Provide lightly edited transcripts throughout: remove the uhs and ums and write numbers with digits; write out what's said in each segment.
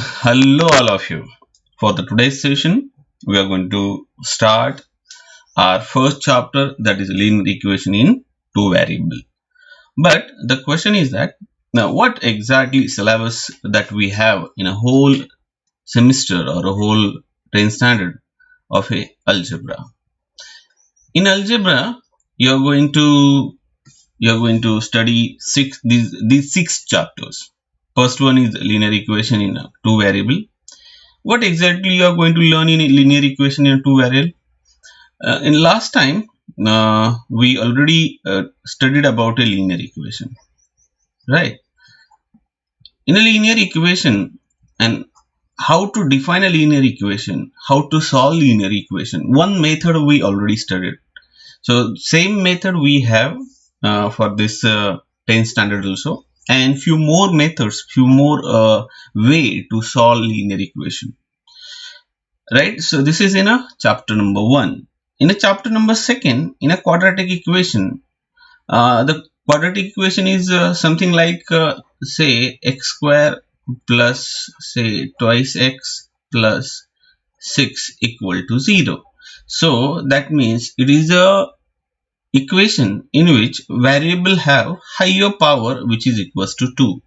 Hello all of you. For the today's session, we are going to start our first chapter, that is linear equation in two variable. But the question is that now what exactly syllabus that we have in a whole semester or a whole 10 standard of a algebra. In algebra, you are going to study these six chapters. First one is linear equation in two variable. What exactly you are going to learn in a linear equation in two variable? In last time, we already studied about a linear equation, right? In a linear equation and how to define a linear equation, how to solve linear equation. One method we already studied. So same method we have for this 10 standard also, and few more methods, few more way to solve linear equation. Right, so this is in a chapter number 1. In a chapter number 2, in a quadratic equation, the quadratic equation is something like say x square plus say twice x plus 6 equal to 0. So that means it is a equation in which variable have higher power which is equals to 2.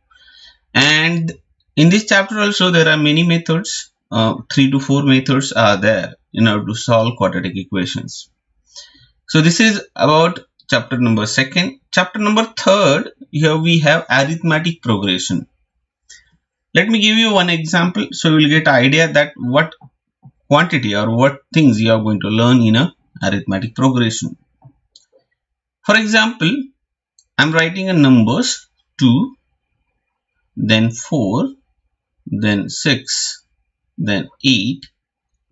And in this chapter also there are many methods. 3 to 4 methods are there in order to solve quadratic equations. So this is about chapter number 2. Chapter number 3, here we have arithmetic progression. Let me give you one example so you will get idea that what quantity or what things you are going to learn in a arithmetic progression. For example, I am writing a numbers 2, then 4, then 6, then 8,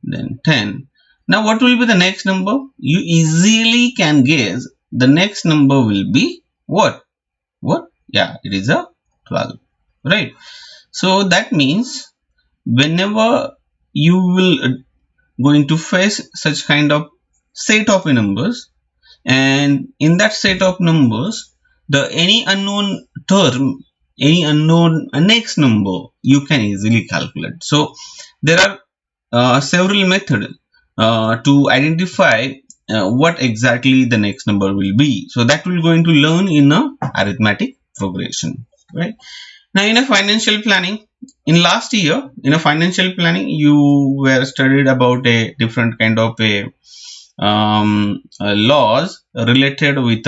then 10. Now what will be the next number? You easily can guess the next number will be what? Yeah, it is a 12, right? So that means whenever you will going to face such kind of set of numbers, and in that set of numbers, any unknown term, any unknown next number you can easily calculate. So there are several methods to identify what exactly the next number will be. So that we're going to learn in a arithmetic progression, right? Now in a financial planning, in last year in a financial planning you were studied about a different kind of a laws related with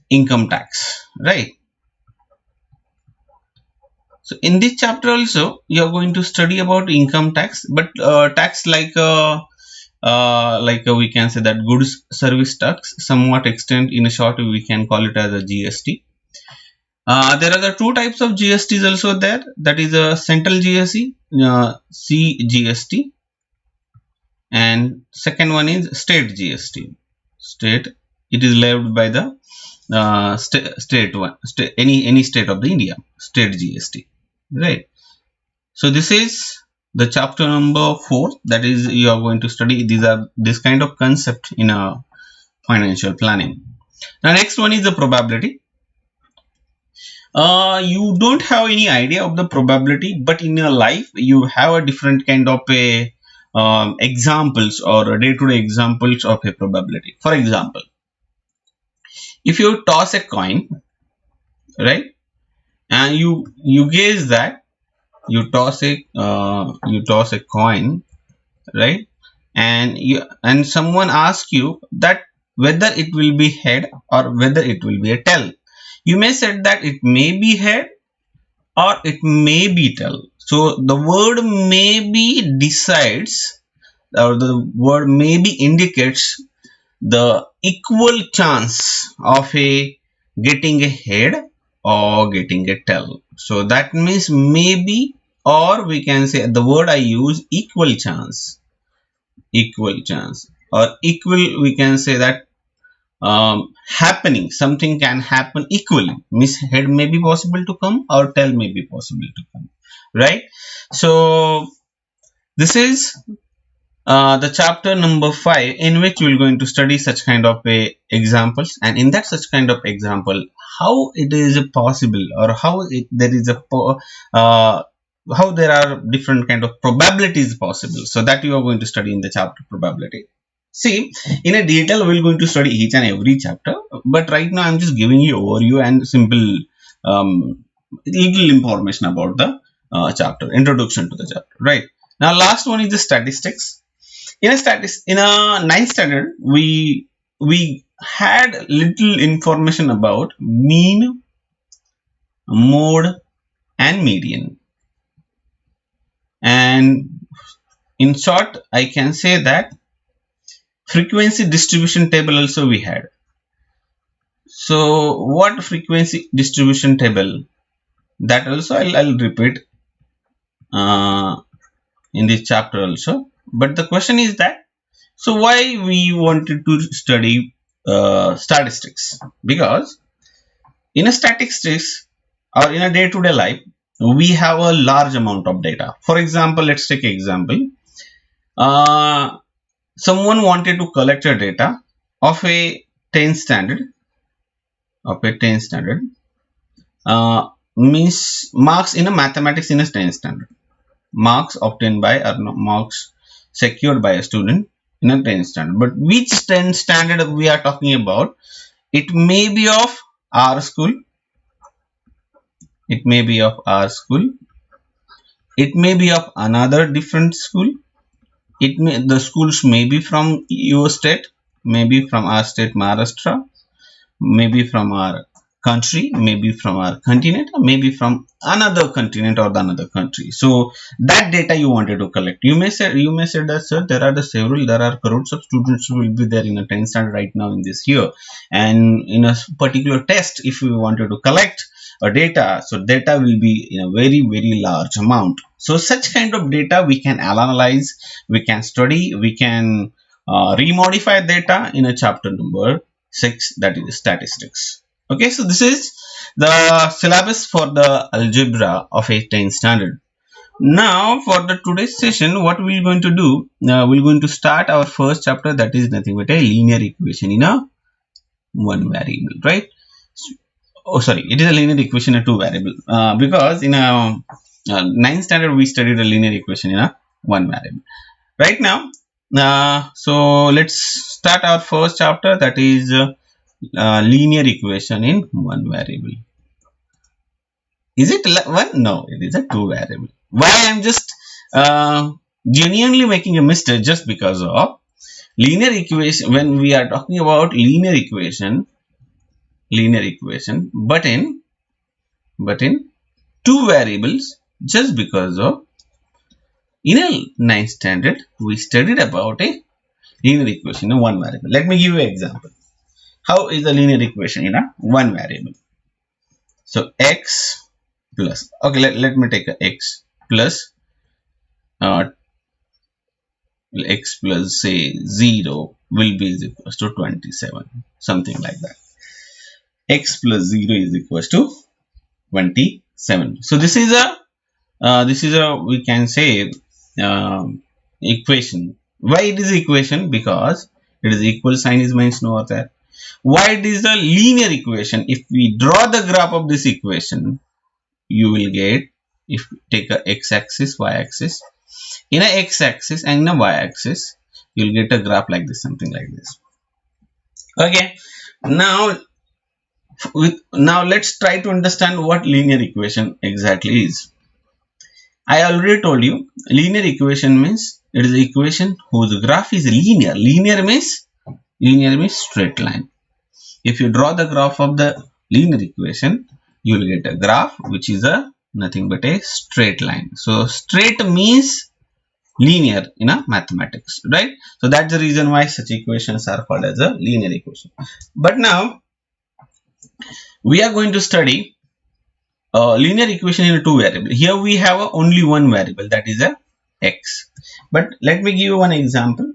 income tax, right? So in this chapter also you are going to study about income tax, but tax like we can say that goods service tax, somewhat extent in a short we can call it as a GST. There are the two types of GSTs also there, that is a central GST, CGST, and second one is state GST. State, it is levied by the any state of the India, state GST, right? So this is the chapter number 4, that is you are going to study this kind of concept in a financial planning. Now next one is the probability. You don't have any idea of the probability, but in your life you have a different kind of a examples or day-to-day examples of a probability. For example, if you toss a coin, right, and you guess that you toss a coin, right, and someone asks you that whether it will be head or whether it will be a tail. You may say that it may be head or it may be tail. So the word maybe decides, or the word maybe indicates the equal chance of getting a head or getting a tail. So that means maybe, or we can say the word I use equal chance, or equal, we can say that happening, something can happen equally, means head may be possible to come or tail may be possible to come, right? So this is the chapter number 5, in which we are going to study such kind of examples, and in that such kind of example how it is possible, or how there is a how there are different kind of probabilities possible. So that you are going to study in the chapter probability. See, in a detail we're going to study each and every chapter, but right now I'm just giving you overview and simple little information about the chapter, introduction to the chapter. Right now, last one is the statistics. In a ninth standard, we had little information about mean, mode, and median. And in short, I can say that frequency distribution table also we had. So what frequency distribution table? That also I'll repeat in this chapter also. But the question is that, so why we wanted to study statistics? Because in a statistics or in a day-to-day life, we have a large amount of data. For example, let's take an example. Someone wanted to collect a data of a 10 standard, means marks in a mathematics in a 10 standard, marks obtained by or marks secured by a student in a 10 standard. But which 10 standard we are talking about? It may be of our school, it may be of our school, it may be of another different school, the schools may be from your state, maybe from our state Maharashtra, maybe from our country, maybe from our continent, or maybe from another continent or the another country. So that data you wanted to collect. You may say that, sir, there are crores of students who will be there in a 10 standard right now in this year, and in a particular test, if we wanted to collect a data, so data will be in a very large amount. So such kind of data we can analyze, we can study, we can remodify data in a chapter number 6, that is statistics. Okay, so this is the syllabus for the algebra of a 10 standard. Now for the today's session, what we're going to do, we're going to start our first chapter, that is nothing but a linear equation in a one variable, right? Oh, sorry, it is a linear equation in a two variable, because in a 9th standard we studied a linear equation in a one variable. Right now, so let's start our first chapter, that is linear equation in one variable. Is it one? No, it is a two variable. Why I'm just genuinely making a mistake? Just because of linear equation. When we are talking about linear equation, but in two variables, just because of in a 9th standard we studied about a linear equation in one variable. Let me give you an example. How is a linear equation in a one variable? So x plus, okay, let me take a x plus say 0 will be equals to 27, something like that. X plus 0 is equals to 27. So this is a we can say equation. Why it is equation? Because it is equal sign is mentioned over there. Why it is a linear equation? If we draw the graph of this equation, you will get, if you take a x-axis, y-axis, in a x-axis and in a y-axis, you will get a graph like this, something like this. Okay, now let's try to understand what linear equation exactly is. I already told you, linear equation means it is an equation whose graph is linear. Linear means straight line. If you draw the graph of the linear equation, you will get a graph which is nothing but a straight line. So straight means linear in a mathematics, right? So that's the reason why such equations are called as a linear equation. But now we are going to study linear equation in a two variable. Here we have only one variable, that is a x. But let me give you one example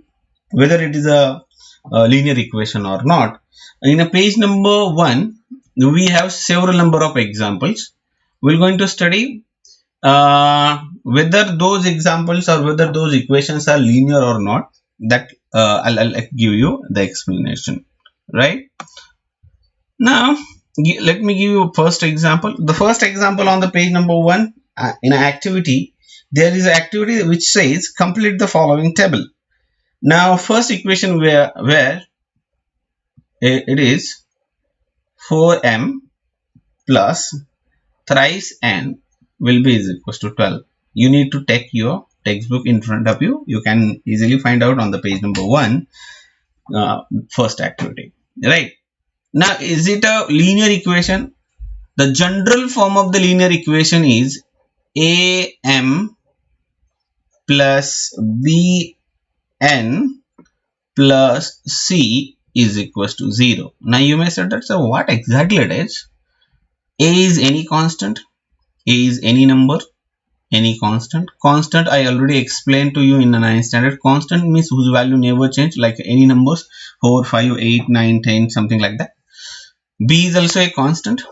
whether it is a linear equation or not. In a page number 1, we have several number of examples. We're going to study whether those examples or whether those equations are linear or not. That I'll give you the explanation, right? Now let me give you first example. The first example on the page number 1, in an activity, there is an activity which says complete the following table. Now first equation where it is 4m plus thrice n will be is equals to 12. You need to take your textbook in front of you. You can easily find out on the page number 1, first activity, right? Now is it a linear equation? The general form of the linear equation is am plus bn plus c is equals to 0. Now you may say that, so what exactly it is? A is any constant, a is any number, any constant. Constant I already explained to you in the 9th standard. Constant means whose value never change, like any numbers 4, 5, 8, 9, 10, something like that. B is also a constant.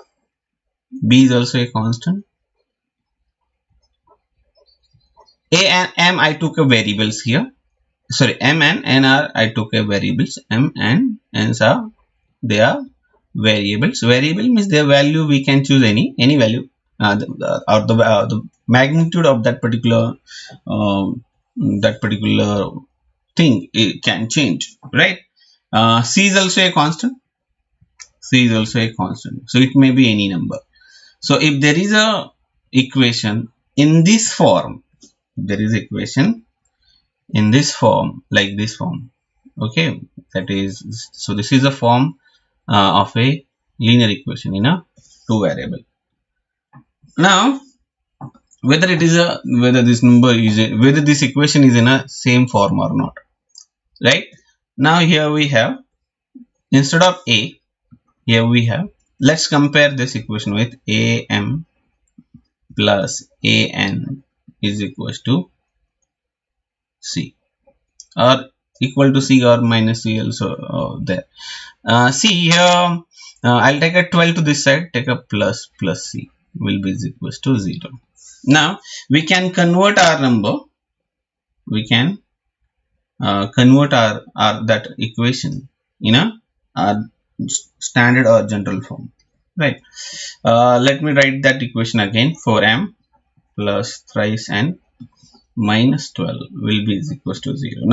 B is also a constant. A and M I took a variables here. Sorry, M and N are I took a variables. M and N are they are variables. Variable means their value we can choose any value. The magnitude of that particular thing, it can change, right? C is also a constant. C is also a constant, so it may be any number. So if there is a equation in this form, there is equation in this form, like this form, okay, that is, so this is a form of a linear equation in a 2 variable. Now whether this equation is in a same form or not, right? Now here we have, instead of a, here we have, let's compare this equation with am plus an is equals to c, or equal to c or minus c also there. See here, I'll take a 12 to this side, take a plus c will be is equals to 0. Now we can convert our number, we can convert our that equation in a standard or general form, right? Let me write that equation again. 4m plus thrice n minus 12 will be is equals to 0.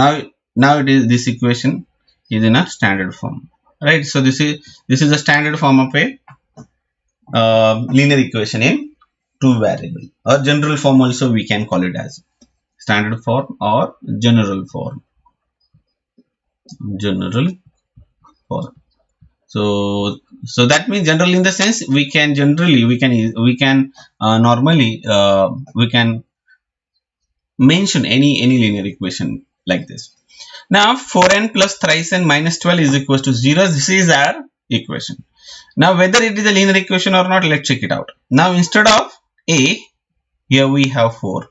Now it is, this equation is in a standard form, right? So this is a standard form of a linear equation in 2 variable, or general form also we can call it as standard form or general form. So that means general in the sense we can normally we can mention any linear equation like this. Now 4n plus thrice n minus 12 is equals to 0. This is our equation. Now whether it is a linear equation or not, let's check it out. Now instead of a, here we have 4.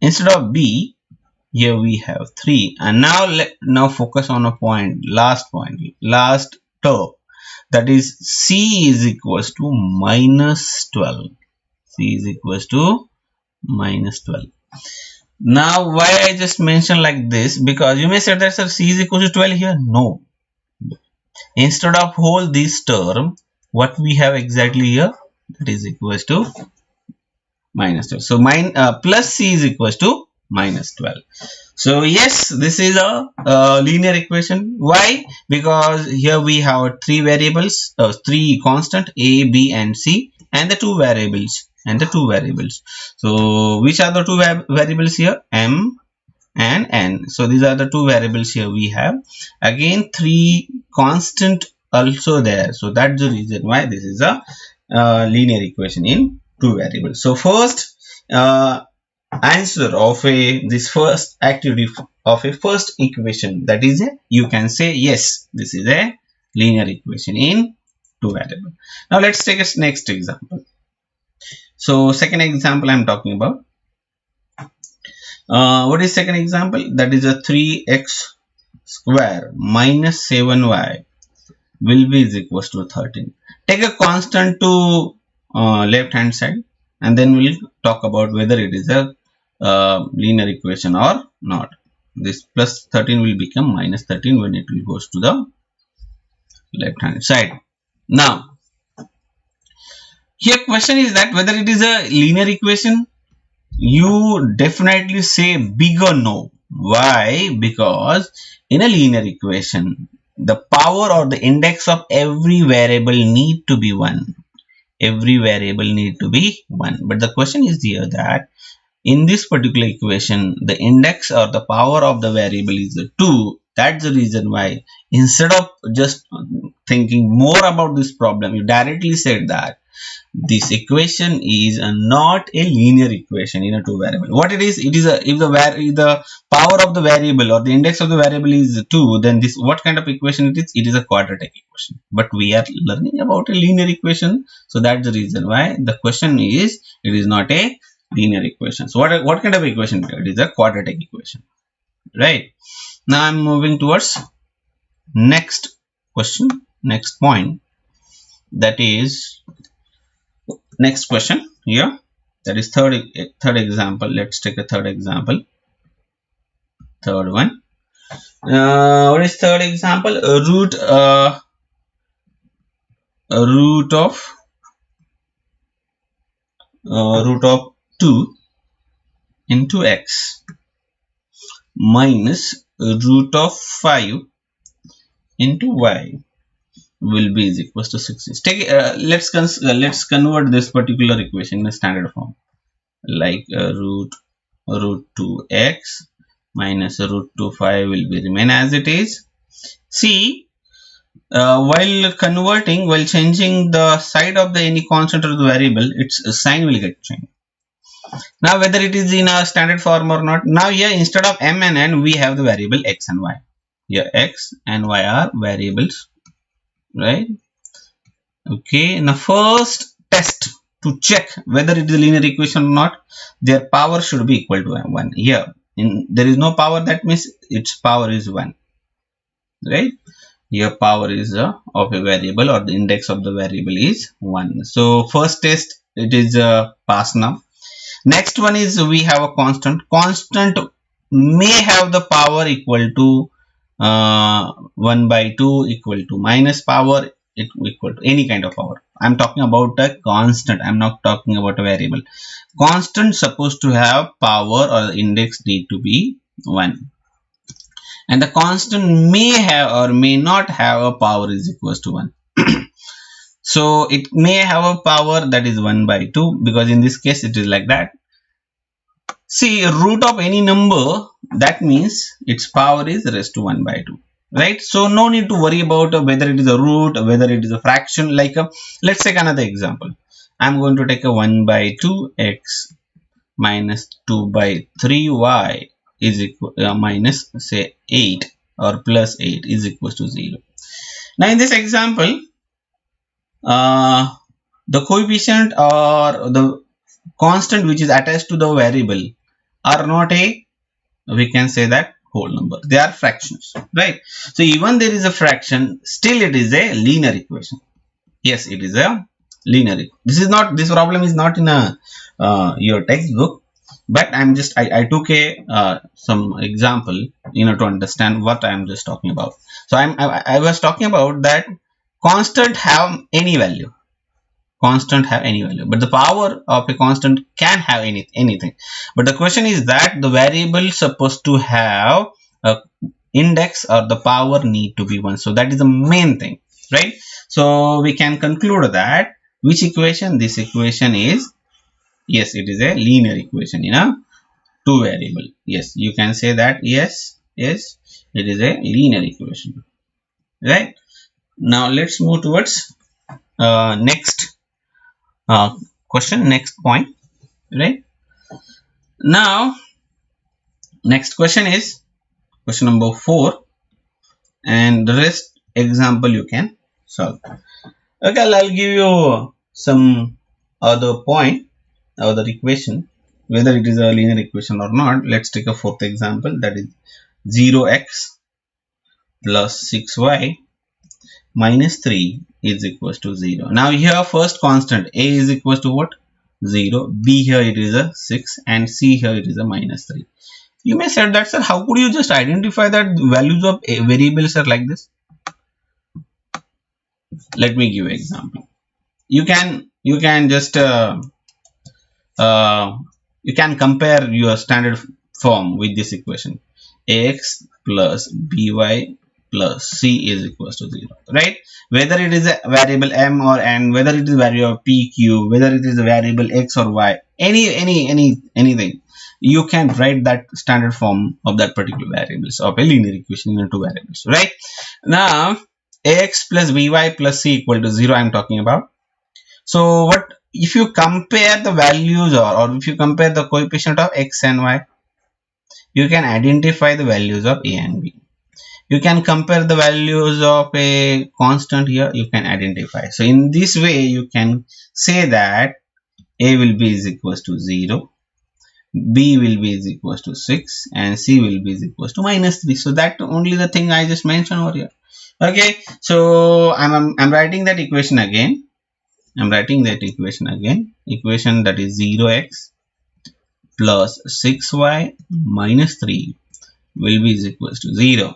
Instead of b, here we have 3. And now focus on a point, last term, that is c is equals to minus 12. C is equals to minus 12. Now why I just mentioned like this, because you may say that sir, c is equal to 12 here. No, instead of whole this term, what we have exactly here, that is equals to minus 12. So plus c is equals to minus 12. So yes, this is a linear equation. Why? Because here we have 3 variables, 3 constant a, b and c, and the 2 variables. So which are the 2 variables here? M and n. So these are the 2 variables here we have. Again 3 constant also there. So that's the reason why this is a linear equation in 2 variables. So first answer of this first activity of a first equation, that is you can say yes, this is a linear equation in 2 variables. Now let's take a next example. So second example I am talking about. What is second example? That is a 3x square minus 7y will be is equals to 13. Take a constant to left hand side, and then we'll talk about whether it is a linear equation or not. This plus 13 will become minus 13 when it will goes to the left hand side. Now Here question is that whether it is a linear equation. You definitely say big or no. Why? Because in a linear equation, the power or the index of every variable need to be 1. Every variable need to be 1. But the question is here that in this particular equation, the index or the power of the variable is 2. That's the reason why instead of just thinking more about this problem, you directly said that this equation is not a linear equation in a two variable. What it is a, if the power of the variable or the index of the variable is 2, then this what kind of equation it is? It is a quadratic equation. But we are learning about a linear equation, so that's the reason why the question is it is not a linear equation. So what kind of equation it is? A quadratic equation, right? Now I'm moving towards next question, next point, that is next question here, that is third example. Let's take a third example. Third one, what is third example? Root of 2 into x minus root of 5 into y will be is equals to 6. Take let's convert this particular equation in a standard form, like root 2x minus root 2 5 will be remain as it is. See, while changing the side of the any constant or the variable, its sign will get changed. Now whether it is in a standard form or not, now here instead of m and n we have the variable x and y. Here x and y are variables, right? Okay, now first test to check whether it is a linear equation or not, their power should be equal to 1. Here there is no power, that means its power is 1, right? Here power is of a variable or the index of the variable is 1. So first test it is passed. Now next one is we have a constant. Constant may have the power equal to 1 by 2 equal to minus power equal to any kind of power. I'm talking about a constant. I'm not talking about a variable. Constant supposed to have power or the index need to be 1. And the constant may have or may not have a power is equals to 1. So it may have a power that is 1 by 2, because in this case it is like that. See, root of any number, that means its power is raised to 1 by 2, right? So no need to worry about whether it is a root, whether it is a fraction. Like let's take another example. I'm going to take a 1 by 2x minus 2 by 3y is equal minus say 8 or plus 8 is equals to 0. Now in this example, the coefficient or the constant which is attached to the variable are not a, we can say that, whole number. They are fractions, right? So even there is a fraction, still it is a linear equation. Yes, it is a linear. This problem is not in a your textbook, but I took a some example, to understand what I am just talking about. So I was talking about that constant have any value. Constant have any value, but the power of a constant can have anything. But the question is that the variable supposed to have a index or the power need to be 1. So that is the main thing, right? So we can conclude that which equation? This equation is, yes, it is a linear equation in a two variable. Yes, you can say that yes, it is a linear equation, right? Now let's move towards next question, next point, right? Now next question is question number 4, and the rest example you can solve. Okay, I'll give you some other point, other equation, whether it is a linear equation or not. Let's take a fourth example, that is 0x plus 6y minus 3 is equals to 0. Now here first constant a is equals to what? 0, b here it is a 6, and c here it is a minus 3. You may say that, sir, how could you just identify that values of variables are like this? Let me give you an example. you can just uh, you can compare your standard form with this equation. Ax plus by plus c is equals to 0, right? Whether it is a variable m or n, whether it is a variable p q, whether it is a variable x or y, anything, you can write that standard form of that particular variables of a linear equation in two variables, right? Now ax plus by plus c equal to 0 I'm talking about. So what if you compare the values, or if you compare the coefficient of x and y, you can identify the values of a and b. You can compare the values of a constant here, you can identify. So in this way you can say that a will be is equals to 0, b will be is equals to 6, and c will be is equals to minus 3. So that only the thing I just mentioned over here. Okay, so I'm writing that equation again. Equation that is 0x plus 6y minus 3 will be is equals to 0.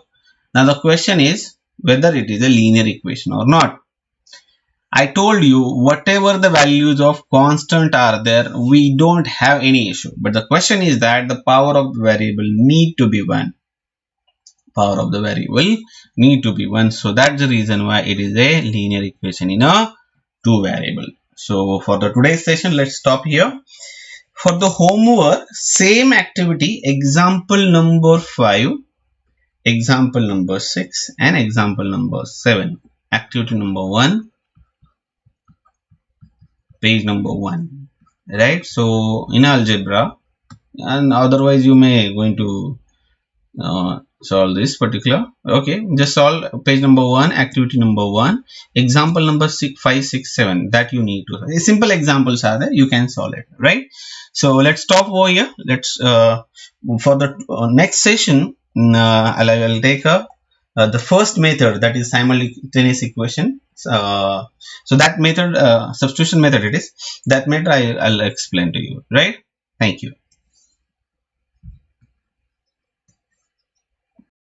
Now the question is whether it is a linear equation or not. I told you whatever the values of constant are there, we don't have any issue. But the question is that the power of the variable need to be 1. Power of the variable need to be 1. So that's the reason why it is a linear equation in a two variable. So for the today's session, let's stop here. For the homework, same activity, example number 5, example number 6, and example number 7. Activity number 1, page number 1. Right? So in algebra, and otherwise you may going to solve this particular. Okay, just solve page number 1, activity number 1, example number 6, 5, 6, 7. That you need to. Simple examples are there. You can solve it, right? So let's stop over here. Let's for the next session, I'll take up the first method, that is simultaneous equation. So that method, substitution method, it is that method I'll explain to you, right? Thank you.